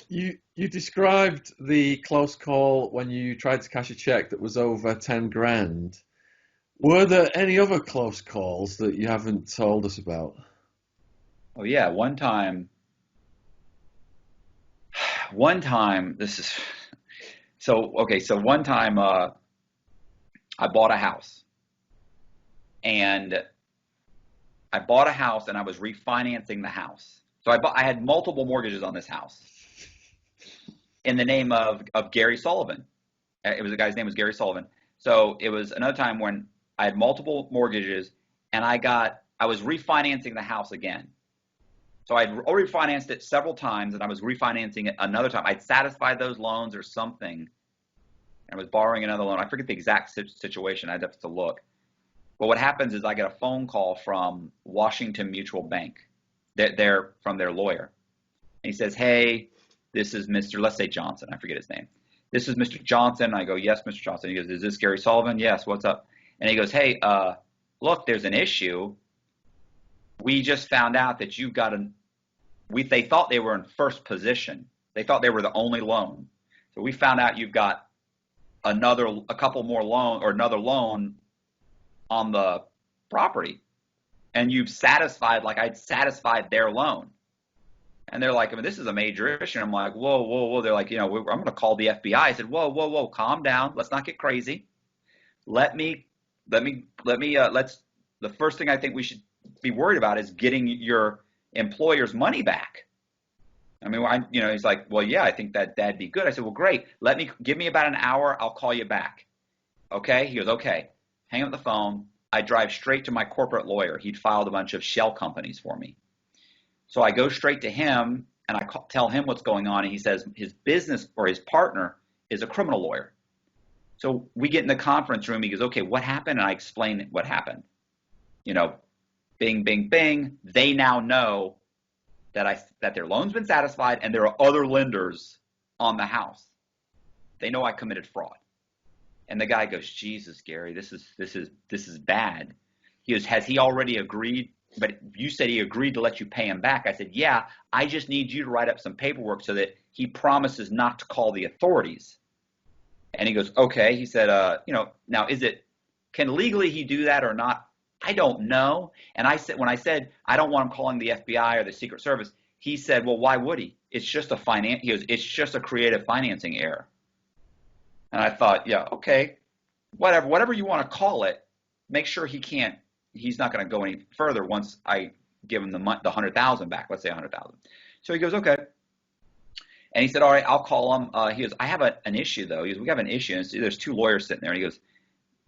You described the close call when you tried to cash a check that was over 10 grand. Were there any other close calls that you haven't told us about? Oh yeah, one time this is so okay, so one time I bought a house and I bought a house and I was refinancing the house. So I had multiple mortgages on this house in the name of Gary Sullivan. It was the guy's name was Gary Sullivan. So it was another time when I had multiple mortgages and I was refinancing the house again. So I'd already refinanced it several times and I was refinancing it another time. I'd satisfied those loans or something and I was borrowing another loan. I forget the exact situation. I'd have to look. But what happens is I get a phone call from Washington Mutual Bank. They're from their lawyer. And he says, hey, this is Mr. Let's say Johnson. I forget his name. This is Mr. Johnson. I go, yes, Mr. Johnson. He goes, is this Gary Sullivan? Yes, what's up? And he goes, hey, look, there's an issue. We just found out that you've got they thought they were in first position. They thought they were the only loan. So we found out you've got a couple more loan or another loan on the property and you've satisfied, like I'd satisfied their loan. And they're like, I mean, this is a major issue. And I'm like, whoa, whoa, whoa. They're like, I'm going to call the FBI. I said, whoa, whoa, whoa, calm down. Let's not get crazy. Let's, the first thing I think we should be worried about is getting your employer's money back. I mean, he's like, well, yeah, I think that'd be good. I said, well, great. Give me about an hour. I'll call you back. Okay. He goes, okay. Hang up the phone. I drive straight to my corporate lawyer. He'd filed a bunch of shell companies for me. So I go straight to him and I tell him what's going on. And he says his business or his partner is a criminal lawyer. So we get in the conference room. He goes, okay, what happened? And I explain what happened. Bing, bing, bing. They now know that their loan's been satisfied and there are other lenders on the house. They know I committed fraud. And the guy goes, Jesus, Gary, this is bad. He goes, has he already agreed? But you said he agreed to let you pay him back. I said, yeah, I just need you to write up some paperwork so that he promises not to call the authorities. And he goes, okay. He said, now can legally he do that or not? I don't know. And when I said, I don't want him calling the FBI or the Secret Service, he said, well, why would he? It's just it's just a creative financing error. And I thought, yeah, okay, whatever you want to call it, make sure he's not going to go any further once I give him the 100,000 back. Let's say 100,000. So he goes, okay. And he said, all right, I'll call him. He goes, I have an issue though. He goes, we have an issue. And there's two lawyers sitting there. And he goes,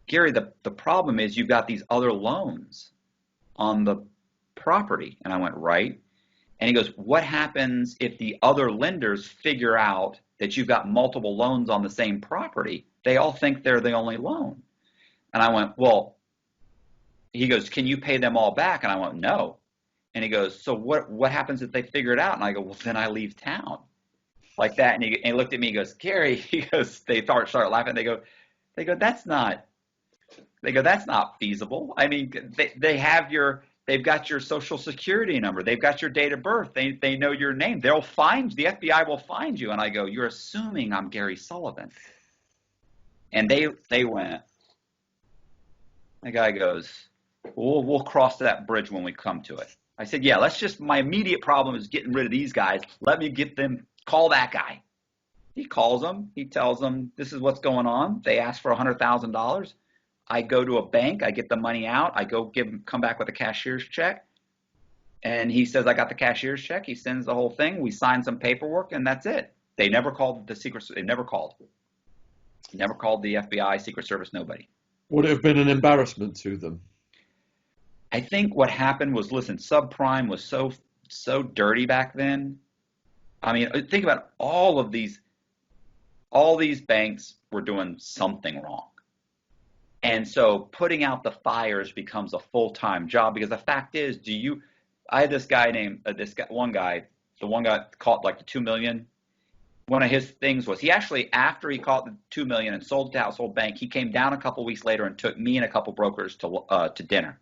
Gary, the problem is you've got these other loans on the property. And I went, right. And he goes, what happens if the other lenders figure out that you've got multiple loans on the same property? They all think they're the only loan. And I went, well, he goes, can you pay them all back? And I went, no. And he goes, so what happens if they figure it out? And I go, well, then I leave town. Like that. And he looked at me, he goes, Gary, he goes, they start laughing. They go, that's not feasible. I mean, they've got your social security number. They've got your date of birth. They know your name. The FBI will find you. And I go, you're assuming I'm Gary Sullivan. And they went, the guy goes, we'll cross that bridge when we come to it. I said, yeah, my immediate problem is getting rid of these guys. Let me call that guy. He calls them. He tells them this is what's going on. They ask for $100,000. I go to a bank. I get the money out. I go come back with a cashier's check. And he says, I got the cashier's check. He sends the whole thing. We sign some paperwork and that's it. They never called the Secret. They never called. Never called the FBI, Secret Service, nobody. Would it have been an embarrassment to them? I think what happened was, listen, subprime was so dirty back then. I mean, think about all these banks were doing something wrong. And so putting out the fires becomes a full-time job because the fact is, I had this guy named, the one guy caught like the 2 million. One of his things was he actually, after he caught the 2 million and sold it to Household Bank, he came down a couple weeks later and took me and a couple brokers to dinner.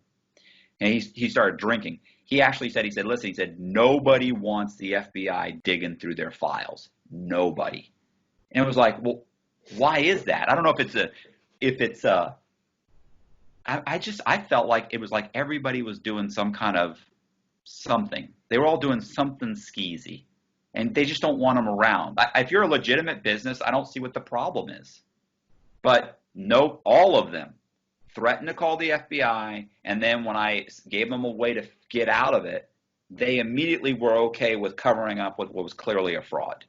And he started drinking. he actually said, he said, listen, he said, nobody wants the FBI digging through their files. Nobody. And it was like, well, why is that? I don't know if it's a, I felt like it was like everybody was doing some kind of something. They were all doing something skeezy, and they just don't want them around. If you're a legitimate business, I don't see what the problem is. But no, all of them threatened to call the FBI, and then when I gave them a way to get out of it, they immediately were okay with covering up with what was clearly a fraud.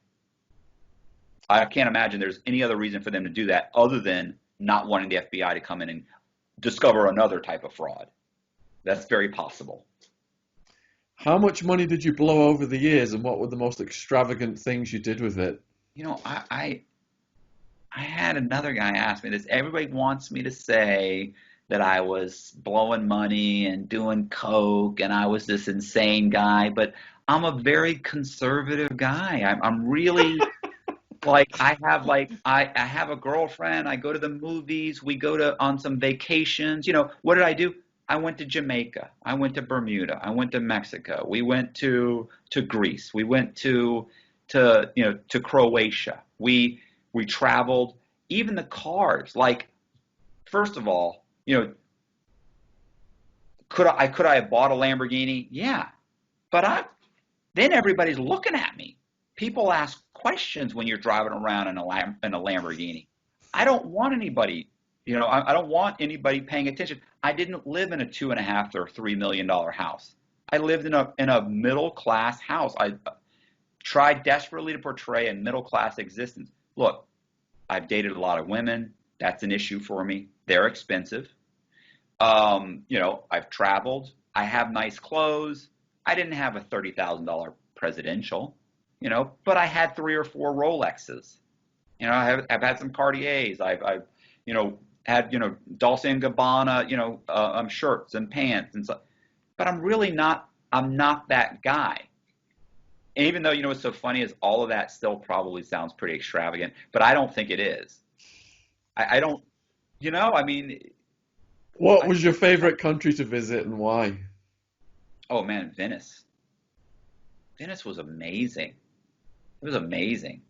I can't imagine there's any other reason for them to do that other than not wanting the FBI to come in and discover another type of fraud. That's very possible. How much money did you blow over the years, and what were the most extravagant things you did with it? You know, I had another guy ask me this. Everybody wants me to say that I was blowing money and doing coke and I was this insane guy, but I'm a very conservative guy. I'm really I have a girlfriend. I go to the movies. We go to on some vacations. You know, what did I do? I went to Jamaica. I went to Bermuda. I went to Mexico. We went to Greece. We went to Croatia. We traveled. Even the cars. Like, first of all, you know, could I have bought a Lamborghini? Yeah, but then everybody's looking at me. People ask questions when you're driving around in a Lamborghini. I don't want anybody, I don't want anybody paying attention. I didn't live in a $2.5 or $3 million house. I lived in a middle class house. I tried desperately to portray a middle class existence. Look, I've dated a lot of women. That's an issue for me. They're expensive. I've traveled. I have nice clothes. I didn't have a $30,000 presidential. But I had 3 or 4 Rolexes. I've had some Cartiers. I've had, Dolce and Gabbana, shirts and pants and stuff. But I'm not that guy. And even though, what's so funny is all of that still probably sounds pretty extravagant, but I don't think it is. I don't, I mean. What was your favorite country to visit and why? Oh man, Venice. Venice was amazing. It was amazing.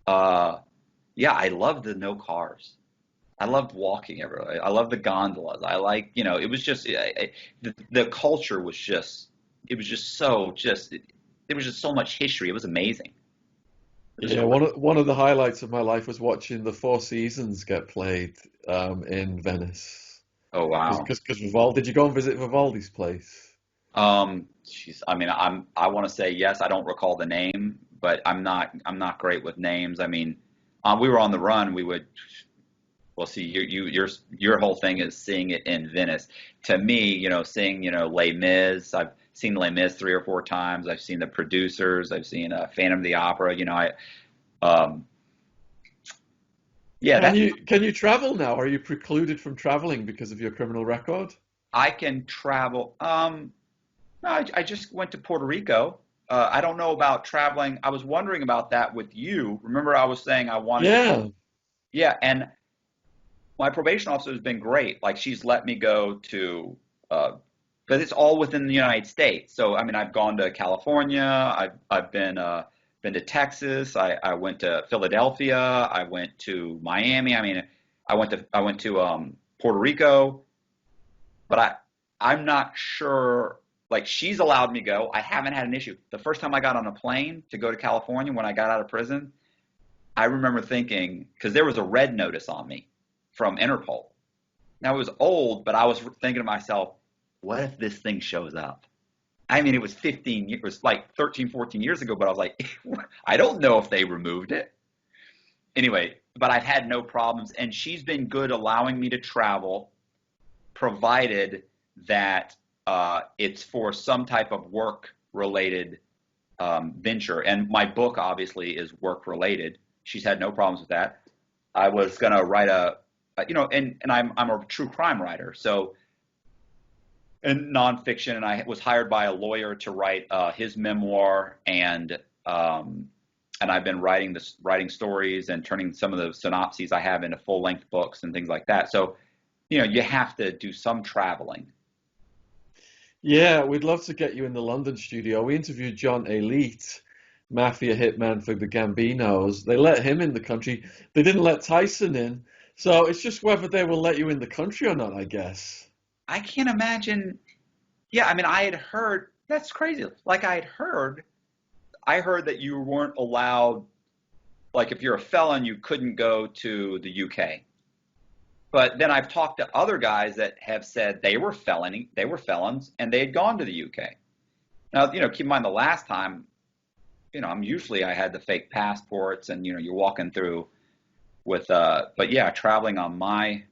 Yeah, I loved the no cars. I loved walking everywhere. I loved the gondolas. I like, it was just the culture was just, it was just so just, there was just so much history. It was amazing. Yeah, one of the highlights of my life was watching the Four Seasons get played in Venice. Oh wow! Because Vivaldi, did you go and visit Vivaldi's place? I want to say yes. I don't recall the name, but I'm not great with names. I mean, we were on the run. Well, see, your whole thing is seeing it in Venice. To me, seeing, Les Mis. I've seen Les Mis 3 or 4 times. I've seen The Producers. I've seen Phantom of the Opera. Yeah. Can you travel now? Are you precluded from traveling because of your criminal record? I can travel. No, I just went to Puerto Rico. I don't know about traveling. I was wondering about that with you. Remember, I was saying I wanted. Yeah. Yeah, and my probation officer has been great. Like, she's let me go to, but it's all within the United States. So I mean, I've gone to California. I've been to Texas. I went to Philadelphia. I went to Miami. I mean, I went to Puerto Rico. But I'm not sure. Like, she's allowed me go. I haven't had an issue. The first time I got on a plane to go to California when I got out of prison, I remember thinking, because there was a red notice on me from Interpol. Now, it was old, but I was thinking to myself, what if this thing shows up? I mean, it was 13, 14 years ago, but I was like, I don't know if they removed it. Anyway, but I've had no problems, and she's been good allowing me to travel, provided that it's for some type of work-related venture. And my book, obviously, is work-related. She's had no problems with that. I was going to write and I'm a true crime writer, so, and nonfiction, and I was hired by a lawyer to write his memoir, and I've been writing stories and turning some of the synopses I have into full-length books and things like that. So, you have to do some traveling. Yeah, we'd love to get you in the London studio. We interviewed John Elite, mafia hitman for the Gambinos. They let him in the country. They didn't let Tyson in. So it's just whether they will let you in the country or not, I guess. I can't imagine. Yeah, I mean, I had heard that's crazy. Like I heard that you weren't allowed. Like if you're a felon, you couldn't go to the UK. But then I've talked to other guys that have said they were felons, and they had gone to the UK. Now, keep in mind the last time, I had the fake passports, and you're walking through with, but yeah, traveling on my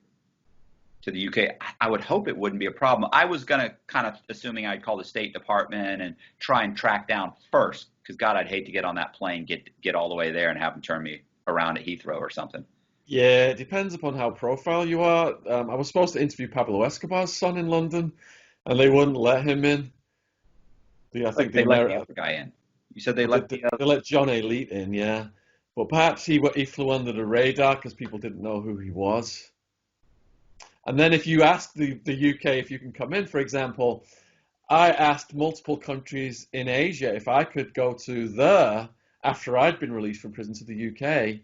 to the UK, I would hope it wouldn't be a problem. I was gonna kind of assuming I'd call the State Department and try and track down first, because God, I'd hate to get on that plane, get all the way there, and have them turn me around at Heathrow or something. Yeah, it depends upon how profile you are. I was supposed to interview Pablo Escobar's son in London, and they wouldn't let him in. I think Like the they let the Amer other guy in. You said they they, let they the they let John Elite in, yeah. But perhaps he flew under the radar because people didn't know who he was. And then if you ask the UK if you can come in, for example, I asked multiple countries in Asia if I could go to there after I'd been released from prison to the UK.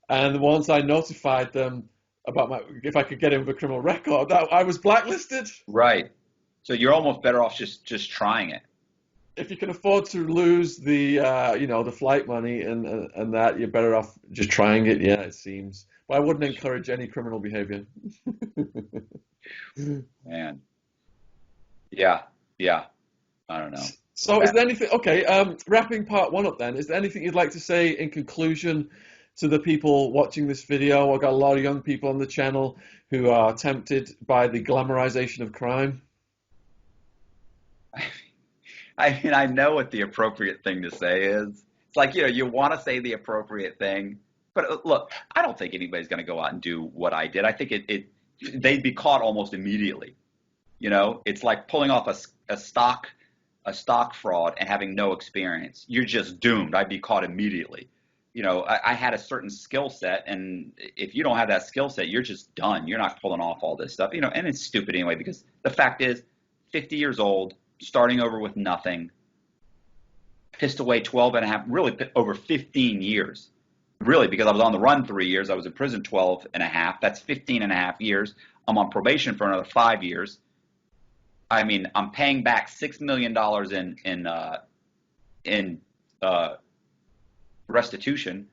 And once I notified them about if I could get in with a criminal record, that I was blacklisted. right. So you're almost better off just trying it. If you can afford to lose the flight money and that, you're better off just trying it. Yeah, it seems. But I wouldn't encourage any criminal behavior. Man. Yeah. Yeah. I don't know. So, is there anything? Okay, wrapping part one up then. Is there anything you'd like to say in conclusion to the people watching this video? I've got a lot of young people on the channel who are tempted by the glamorization of crime. I mean, I know what the appropriate thing to say is. It's like, you want to say the appropriate thing, but look, I don't think anybody's going to go out and do what I did. I think they'd be caught almost immediately. It's like pulling off a stock fraud and having no experience. You're just doomed. I'd be caught immediately. I had a certain skill set, and if you don't have that skill set, you're just done. You're not pulling off all this stuff. And it's stupid anyway, because the fact is, 50 years old, starting over with nothing, pissed away 12 and a half, really over 15 years. Really, because I was on the run 3 years, I was in prison 12 and a half. That's 15 and a half years. I'm on probation for another 5 years. I mean, I'm paying back $6 million in restitution.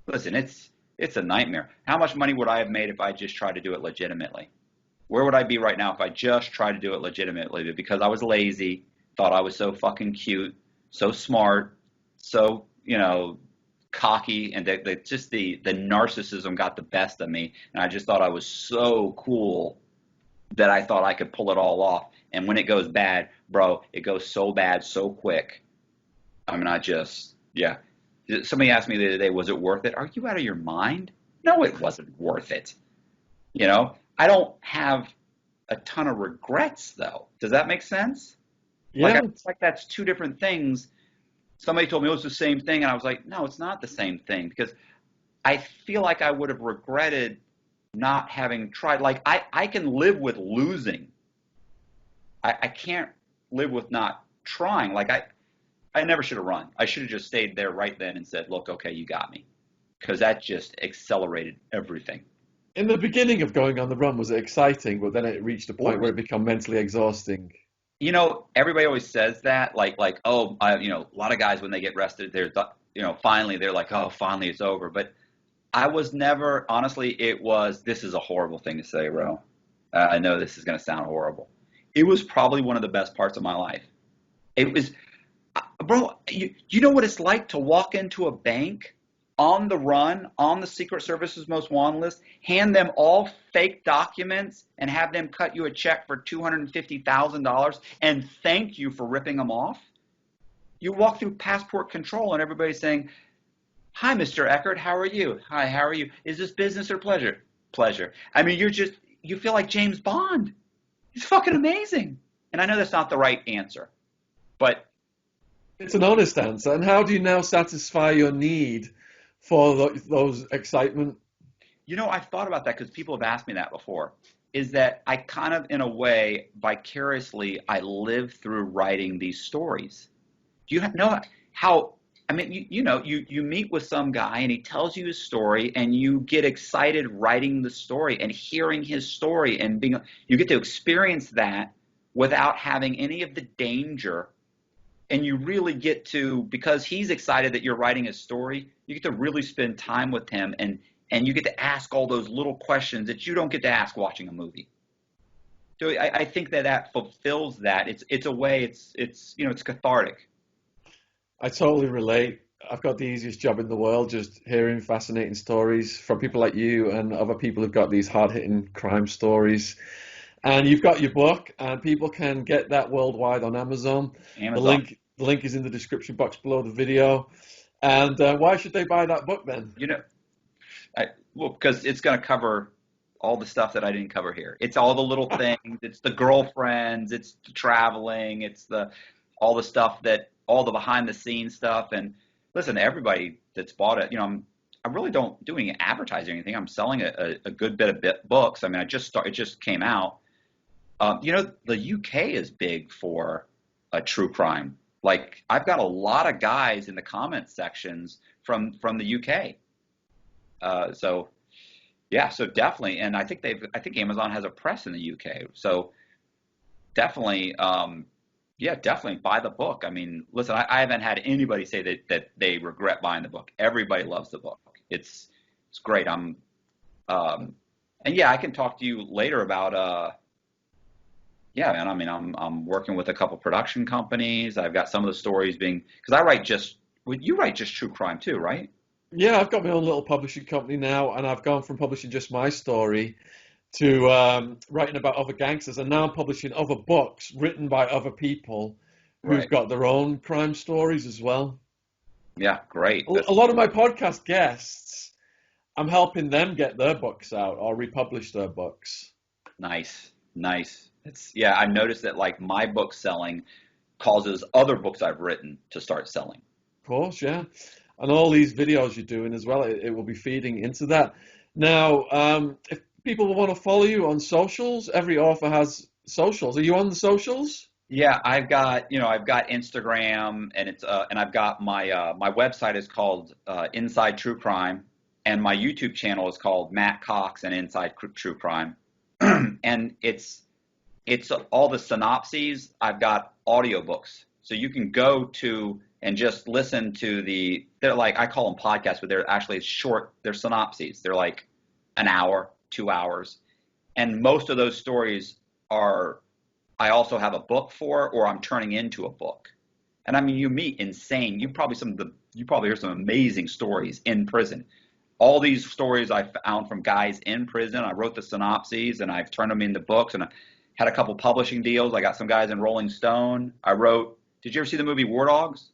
Listen, it's a nightmare. How much money would I have made if I just tried to do it legitimately? Where would I be right now if I just tried to do it legitimately? But because I was lazy, thought I was so fucking cute, so smart, so, cocky, and just the narcissism got the best of me. And I just thought I was so cool that I thought I could pull it all off. And when it goes bad, bro, it goes so bad so quick. I mean, yeah. Somebody asked me the other day, was it worth it? Are you out of your mind? No, it wasn't worth it. I don't have a ton of regrets, though. Does that make sense? Like, I Yeah. feel like that's two different things. Somebody told me it was the same thing, and I was like, no, it's not the same thing, because I feel like I would have regretted not having tried. Like, I can live with losing. I can't live with not trying. Like, I never should have run. I should have just stayed there right then and said, look, okay, you got me. Because that just accelerated everything. In the beginning of going on the run, was it exciting? But then it reached a point where it became mentally exhausting. Everybody always says that, oh, a lot of guys when they get arrested, finally they're like, oh, finally it's over. But I was never, honestly, this is a horrible thing to say, Ro. I know this is going to sound horrible. It was probably one of the best parts of my life. It was, bro, you know what it's like to walk into a bank on the run, on the Secret Service's most wanted list, hand them all fake documents and have them cut you a check for $250,000 and thank you for ripping them off? You walk through passport control and everybody's saying, hi, Mr. Eckert, how are you? Hi, how are you? Is this business or pleasure? Pleasure. I mean, you feel like James Bond. It's fucking amazing. And I know that's not the right answer, but It's an honest answer. And how do you now satisfy your need for those excitement? I've thought about that because people have asked me that before. is that I kind of, in a way, vicariously, I live through writing these stories. Do you know how? I mean, you meet with some guy and he tells you his story, and you get excited writing the story and hearing his story, and you get to experience that without having any of the danger. And you really get to, because he's excited that you're writing his story, you get to really spend time with him, and you get to ask all those little questions that you don't get to ask watching a movie. So I think that fulfills that. It's a way. It's cathartic. I totally relate. I've got the easiest job in the world, just hearing fascinating stories from people like you and other people who've got these hard-hitting crime stories. And you've got your book, and people can get that worldwide on Amazon. The Amazon. link is in the description box below the video. And why should they buy that book then? Well, because it's going to cover all the stuff that I didn't cover here. It's all the little things. It's the girlfriends. It's the traveling. It's all the stuff all the behind the scenes stuff. And listen, everybody that's bought it, I really don't do any advertising or anything. I'm selling a good bit of books. I mean, it just came out. The UK is big for true crime. Like, I've got a lot of guys in the comment sections from the UK. So definitely, and I think Amazon has a press in the UK. So definitely, definitely buy the book. I mean, listen, I haven't had anybody say that they regret buying the book. Everybody loves the book. It's great. And I can talk to you later about man. I mean, I'm working with a couple production companies. I've got some of the stories because you write just true crime too, right? Yeah, I've got my own little publishing company now, and I've gone from publishing just my story to writing about other gangsters, and now I'm publishing other books written by other people who've got their own crime stories as well. Yeah, great. A lot of my podcast guests, I'm helping them get their books out or republish their books. Nice. I've noticed that, like, my book selling causes other books I've written to start selling. Of course, yeah. And all these videos you're doing as well, it will be feeding into that. Now, if people want to follow you on socials, every author has socials. Are you on the socials? Yeah, I've got Instagram, and I've got my website is called Inside True Crime, and my YouTube channel is called Matt Cox and Inside True Crime. And it's all the synopses. I've got audiobooks, so you can go to and just listen to they're like, I call them podcasts, but they're actually short. They're synopses. They're like an hour, 2 hours. And most of those stories I also have a book for, or I'm turning into a book. And I mean, you probably hear some amazing stories in prison. All these stories I found from guys in prison. I wrote the synopses and I've turned them into books, and I had a couple publishing deals. I got some guys in Rolling Stone. Did you ever see the movie War Dogs?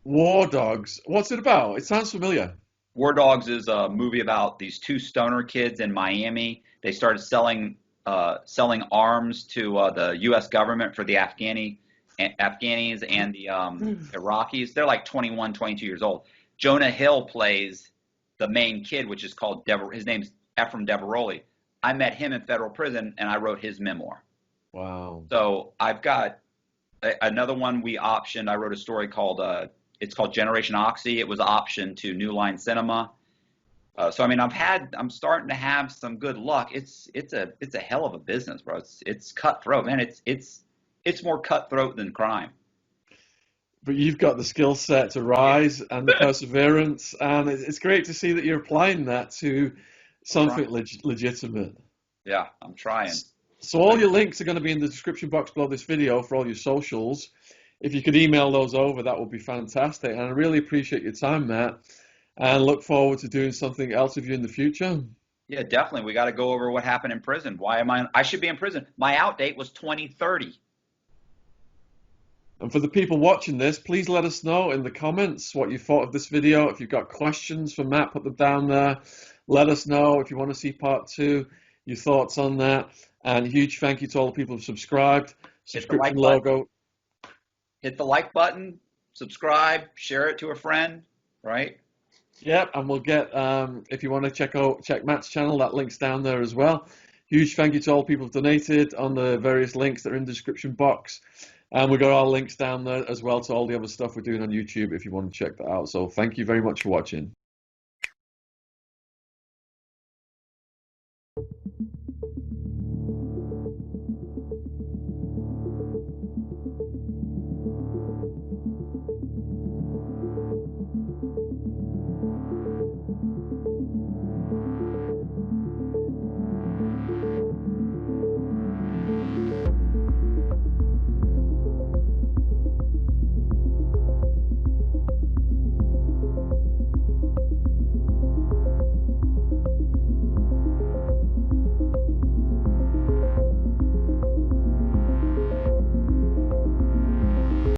War Dogs. What's it about? It sounds familiar. War Dogs is a movie about these two stoner kids in Miami. They started selling arms to the U.S. government for the Afghanis and the Iraqis. They're like 21, 22 years old. Jonah Hill plays the main kid, which is called his name's Ephraim Deveroli. I met him in federal prison, and I wrote his memoir. Wow. So I've got another one we optioned. I wrote a story called it's called Generation Oxy. It was optioned to New Line Cinema. So I mean, I'm starting to have some good luck. It's a hell of a business, bro. It's cutthroat, man. It's more cutthroat than crime. But you've got the skill set to rise and the perseverance, and it's great to see that you're applying that to something legitimate. Yeah, I'm trying. So all your links are going to be in the description box below this video for all your socials. If you could email those over, that would be fantastic. And I really appreciate your time, Matt, and look forward to doing something else with you in the future. Yeah, definitely. We got to go over what happened in prison. Why am I should be in prison. My out date was 2030. And for the people watching this, please let us know in the comments what you thought of this video. If you've got questions for Matt, put them down there. Let us know if you want to see part 2, your thoughts on that. And a huge thank you to all the people who subscribed. Subscription logo. Hit the like button, subscribe, share it to a friend, right? Yep, and we'll get, if you want to check Matt's channel, that link's down there as well. Huge thank you to all people who've donated on the various links that are in the description box. And we've got our links down there as well to all the other stuff we're doing on YouTube if you want to check that out. So thank you very much for watching.